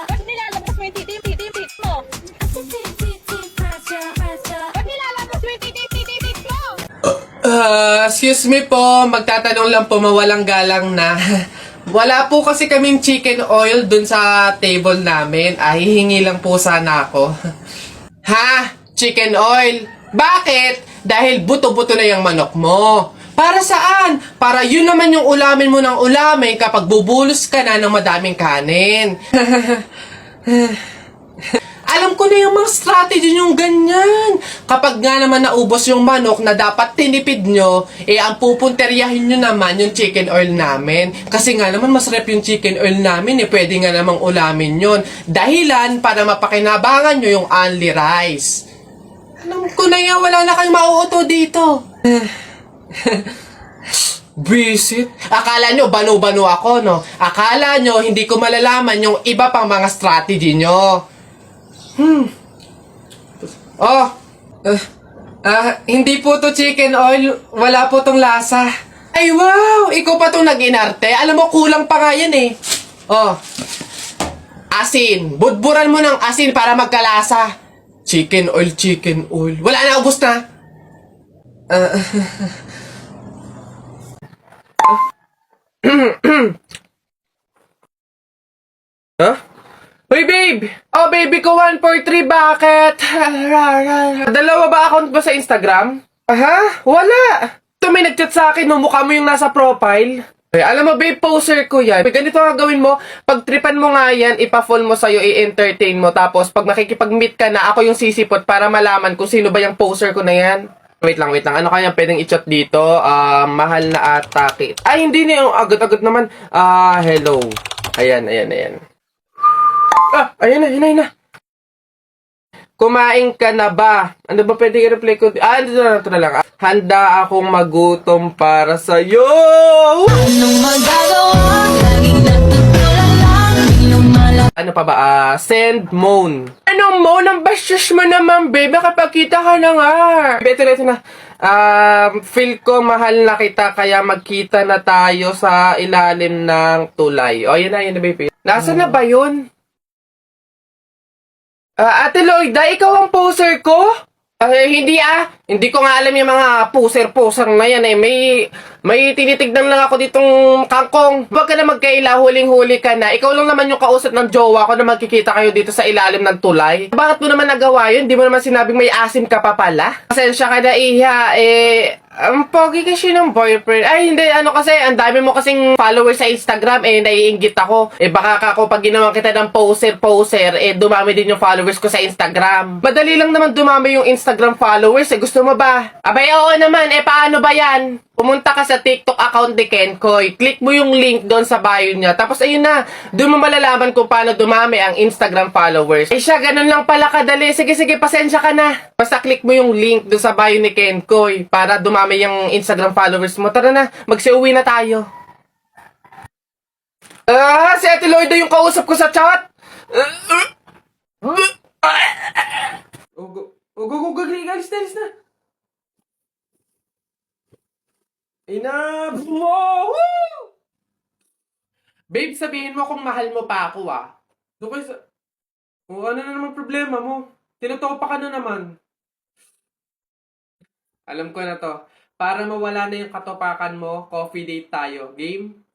Ba't nilalabas mo yung titi mo? Ba't nilalabas mo yung titi mo? Excuse me po, magtatanong lang po, mawalang galang na. Wala po kasi kaming chicken oil dun sa table namin. Hihingi lang po sana ako. Ha? Chicken oil? Bakit? Dahil buto-buto na yung manok mo. Para saan? Para yun naman yung ulamin mo ng ulamin kapag bubulos ka na ng madaming kanin. Alam ko na yung mga strategy yung ganyan. Kapag nga naman naubos yung manok na dapat tinipid nyo, ang pupunteryahin nyo naman yung chicken oil namin. Kasi nga naman masarap yung chicken oil namin pwede nga namang ulamin yun. Dahilan para mapakinabangan nyo yung only rice. Alam ko na yan, wala na kayong mauuto dito. Visit? Akala nyo banu-banu ako, no? Akala nyo hindi ko malalaman yung iba pang mga strategy nyo. Hindi po to chicken oil. Wala po tong lasa. Ay, wow! Ikaw pa tong nag-inarte. Alam mo, kulang pa nga yan eh. Asin. Budburan mo ng asin para magkalasa. Chicken oil, chicken oil. Wala na, ubos na. Huh? Hoy, babe! Oh, baby ko, 143, bakit? Dalawa ba account ba sa Instagram? Aha? Wala! Ito may nag-chat sa akin, no? Mukha mo yung nasa profile. Alam mo, babe, poser ko yan. Ganito nga gawin mo, pag-tripan mo nga yan, ipa-fall mo sa'yo, i-entertain mo, tapos pag makikipag-meet ka na, ako yung sisipot para malaman kung sino ba yung poser ko na yan. Wait lang. Ano kaya pwedeng i-chat dito? Mahal na atake. Ay, hindi na yung agad-agad naman. Hello. Ayan. Ayun na. Kumain ka na ba? Ano ba pwede i-reply ko? Ito na lang. Handa akong magutom para sa'yo! Anong magagawa? Laging natutulala lang, di lumala. Ano pa ba? Send moan. Anong moan? Ang bastos mo naman, babe. Nakapagkita ka na nga. Ito na. Feel ko mahal na kita, kaya magkita na tayo sa ilalim ng tulay. Yun na, babe. Nasaan na ba yun? Ate Lloyda, ikaw ang poser ko? Hindi ko nga alam yung mga poser na yan eh. May tinitignan lang ako ditong kangkong. Huwag ka na magkaila, huling-huli ka na. Ikaw lang naman yung kausap ng jowa ko na magkikita kayo dito sa ilalim ng tulay. Bakit mo naman nagawa yun? Di mo naman sinabing may asim ka pa pala? Pasensya ka na, Iha. Ang pogi kasi ng boyfriend. Ay, hindi. Kasi, ang dami mo kasing followers sa Instagram. Naiinggit ako. Baka ako pag ginawa kita ng poser, dumami din yung followers ko sa Instagram. Madali lang naman dumami yung Instagram followers. Gusto mo ba? Abay, oo naman. Paano ba yan? Pumunta ka sa TikTok account ni Kenkoy. Click mo yung link doon sa bio niya. Tapos ayun na, doon mo malalaman kung paano dumami ang Instagram followers. Siya, ganun lang pala kadali. Sige, pasensya ka na. Basta click mo yung link doon sa bio ni Kenkoy para dumami yung Instagram followers mo. Tara na, magsiuwi na tayo. Si Ate Lloyda yung kausap ko sa chat. Galis na. Enough! Woo! Babe, sabihin mo kung mahal mo pa ako, Doon kayo sa... ano na naman problema mo? Tinutopa ka na naman. Alam ko na to. Para mawala na yung katopakan mo, coffee date tayo. Game?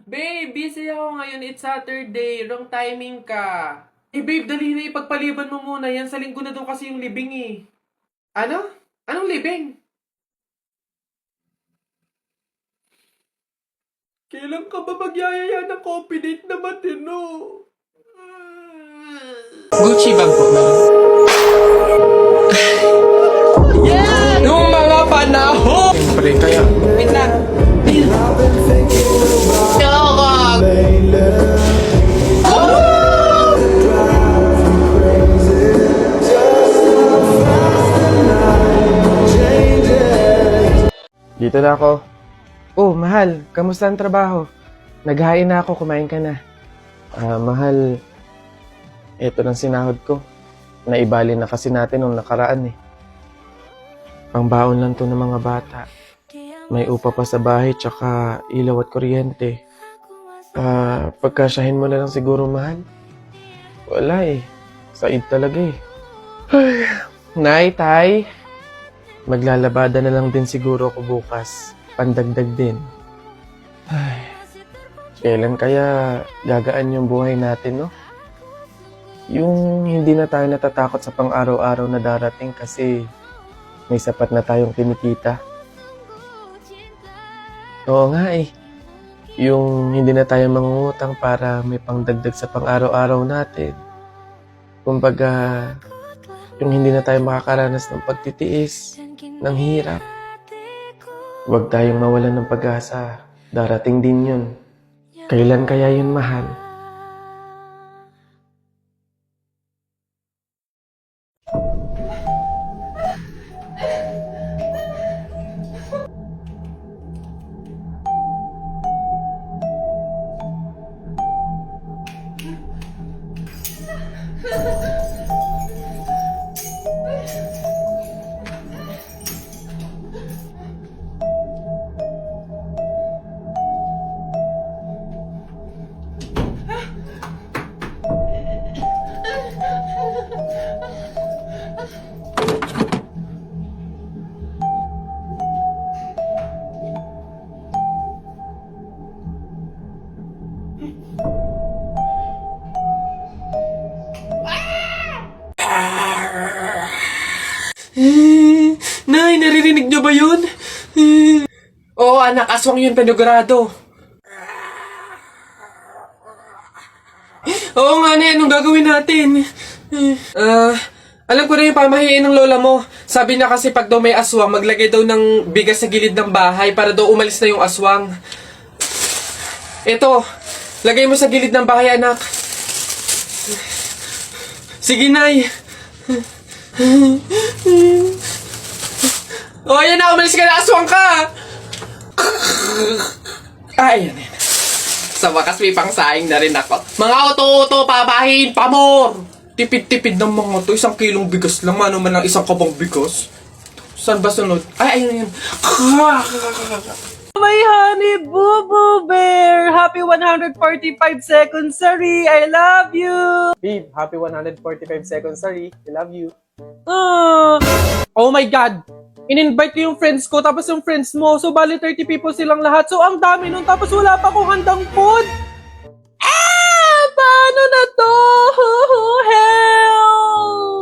Babe, busy ako ngayon. It's Saturday. Wrong timing ka. Babe, dali na ipagpaliban mo muna yan. Sa linggo na daw kasi yung libing Ano? Anong libing? Kailan ka ba magyayaya ng coffee date na matino? Gucci bag po, yeah! Noong mga panahon! Siyempre, kaya... Wait lang. Dito na ako. Mahal, kamusta ang trabaho? Naghain na ako, kumain ka na. Mahal, ito lang sinahod ko. Naibali na kasi natin nung nakaraan Pangbaon lang to ng mga bata. May upa pa sa bahay, tsaka ilaw at kuryente. Pagkasyahin mo na lang siguro, mahal. Wala eh. Said talaga eh. Ay, Nay, Tay. Maglalabada na lang din siguro ako bukas. Pandagdag din. Ay, kailan kaya gagaan yung buhay natin, no? Yung hindi na tayo natatakot sa pang-araw-araw na darating kasi may sapat na tayong kinikita. Oo nga eh. Yung hindi na tayo mangungutang para may pangdagdag sa pang-araw-araw natin. Kumbaga, yung hindi na tayo makakaranas ng pagtitiis, ng hirap. Huwag tayong mawalan ng pag-asa. Darating din yun. Kailan kaya yun, mahal? Nay, naririnig niyo ba yun? Oo, anak, aswang yun, panigurado. Oo nga, Nay, anong gagawin natin? Alam ko na yung pamahiin ng lola mo. Sabi niya kasi pag daw may aswang, maglagay daw ng bigas sa gilid ng bahay para daw umalis na yung aswang. Ito, lagay mo sa gilid ng bahay, anak. Sige, Nay. Oh, ayan na, umalis ka na, aswang ka! Ayan, ayan. Sa wakas may pangsaing na rin ako. Mga oto-oto, pabahin, pamor! Tipid-tipid ng mga to, 1 kilong bigas lang, ano man lang 1 kabang bigas. Saan ba sunod? Ay, ayun, ayun. My honey boo boo bear! Happy 145 seconds, sorry! I love you! Babe, happy 145 seconds, sorry. I love you. Oh my God! In-invite ko yung friends ko, tapos yung friends mo. So, bali 30 people silang lahat. So, ang dami nun. Tapos, wala pa akong handang food. Paano na to? Hell!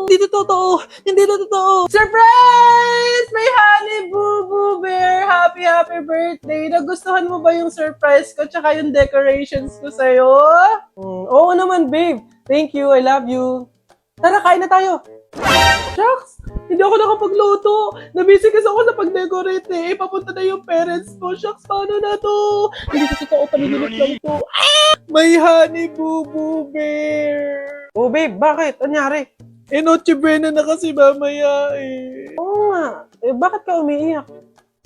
Hindi to totoo. Hindi to totoo. Surprise! May honey boo boo bear. Happy birthday. Nagustuhan mo ba yung surprise ko tsaka yung decorations ko sa'yo? Oo naman, babe. Thank you. I love you. Tara, kain na tayo. Shucks! Hindi ako nakapagluto. Nabisi kasi ako sa pag-decorate eh. Papunta na yung parents ko. Shucks, paano na to? Hindi kasi ko panigilit lang to. May honey boo boo bear. Oh babe, bakit? Anyari? Noche Buena na kasi mamaya eh. Oo nga. Bakit ka umiiyak?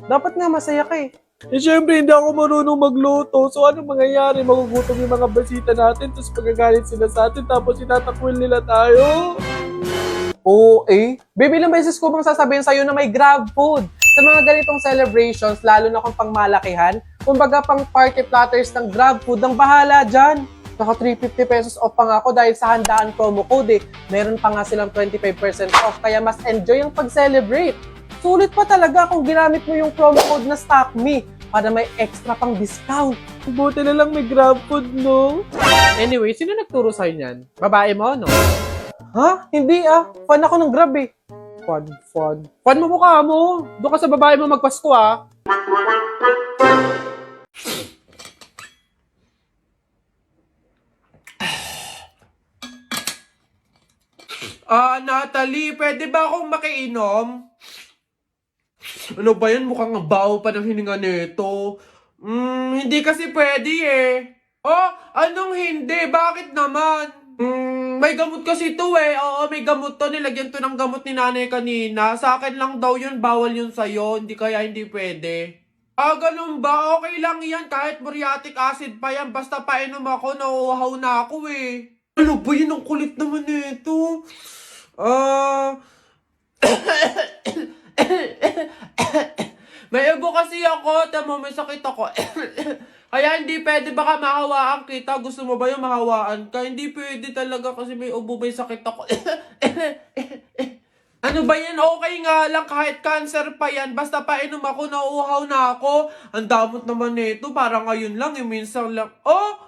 Dapat nga masaya ka eh. Siyempre, hindi ako marunong magluto. So, ano mangyayari? Magugutom yung mga basita natin, tapos pagagalit sila sa atin, tapos itatakwil nila tayo. Oo eh. Baby, ilang beses ko bang sasabihin sa'yo na may grab food? Sa mga ganitong celebrations, lalo na kung pangmalakihan, kumbaga pang party platters ng grab food, ang bahala dyan. Naka 350 pesos off pa nga ako dahil sa handaan promo code eh. Meron pa nga silang 25% off, kaya mas enjoy ang pag-celebrate. Sulit pa talaga kung ginamit mo yung promo code na StockMe para may extra pang discount. Buti na lang may grab food, no? Anyway, sino nagturo sa'yo niyan? Babae mo, no? Ha? Hindi ah. Fan ako ng Grab eh. Fan. Fan mo mukha mo. Doon ka sa babae mo magpasko ah. Natalie, pwede ba akong makiinom? Ano ba yan? Mukhang ang baho pa ng hininga nito. Hindi kasi pwede eh. Oh, anong hindi? Bakit naman? May gamot kasi to eh. Oo, may gamot to. Nilagyan to ng gamot ni nanay kanina. Sa akin lang daw yun. Bawal yun sa'yo. Hindi kaya hindi pwede. Ganun ba? Okay lang yan. Kahit muriatic acid pa yan. Basta painom ako, nauuhaw na ako eh. Ano ba yun? Ang kulit naman nito. May ubo kasi ako, tamo may sakit ako. Kaya hindi pwede, baka mahawaan kita. Gusto mo ba yung mahawaan ka? Hindi pwede talaga kasi may ubo, may sakit ako. Ano ba yan? Okay nga lang kahit cancer pa yan. Basta painom ako, nauuhaw na ako. Ang damot naman nito. Parang ngayon lang, minsan lang. Oh!